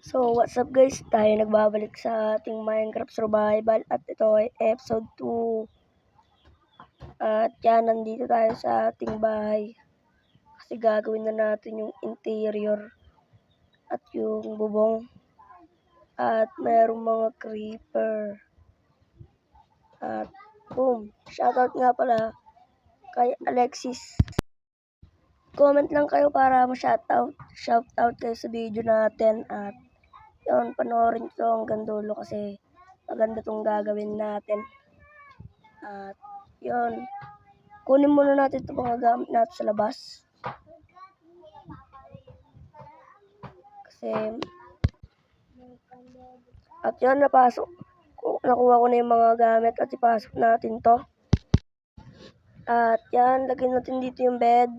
So, what's up guys? Tayo nagbabalik sa ating Minecraft Survival at ito ay episode 2. At yan, nandito tayo sa ating bahay. Kasi gagawin na natin yung interior at yung bubong. At mayroong mga creeper. At boom! Shoutout nga pala kay Alexis. Comment lang kayo para ma-shoutout kayo sa video natin. At yun, panoorin ito hanggang dulo kasi maganda itong gagawin natin. At yun, kunin muna natin itong mga gamit natin sa labas. Kasi, at yun, nakuha ko na yung mga gamit at ipasok natin to. At yan, lagyan natin dito yung bed.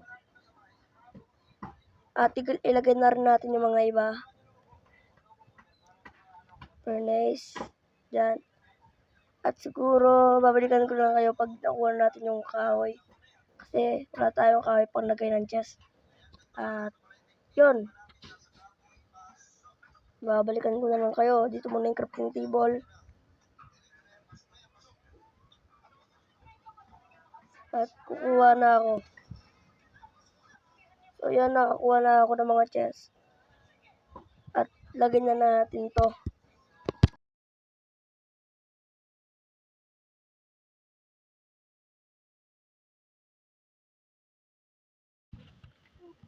At ilagay na rin natin yung mga iba. Furnace, dyan. At siguro, babalikan ko lang kayo pag nakuha natin yung kahoy. Kasi wala tayong kahoy pang lagay ng chest. At yun. Babalikan ko na lang kayo. Dito muna yung crafting table. At kukuha na ako. So yan, nakakuha na ako ng mga chest. At lagyan na natin to.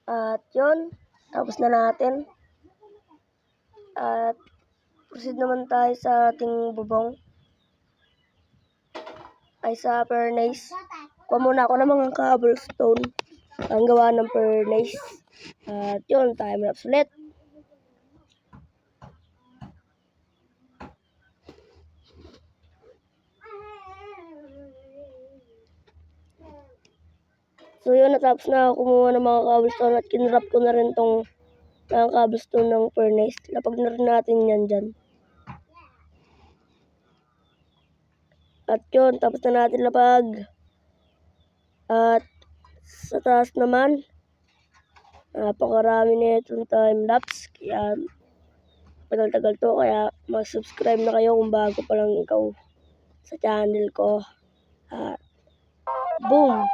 At yun, tapos na natin. At proceed naman tayo sa ating bubong. Ay sa furnace. Kuha muna ako ng mga cobblestone. Ang gawa ng furnace. At yun, time-lapse ulit. So yun, natapos na ako kumuha ng mga cobblestone at kinrap ko na rin tong mga cobblestone ng furnace. Lapag na rin natin yan dyan. At yun, tapos na natin lapag. At sa taas naman, napakarami na itong time-lapse. Kaya tagal-tagal to. Kaya mag-subscribe na kayo kung bago pa lang ikaw sa channel ko. At boom!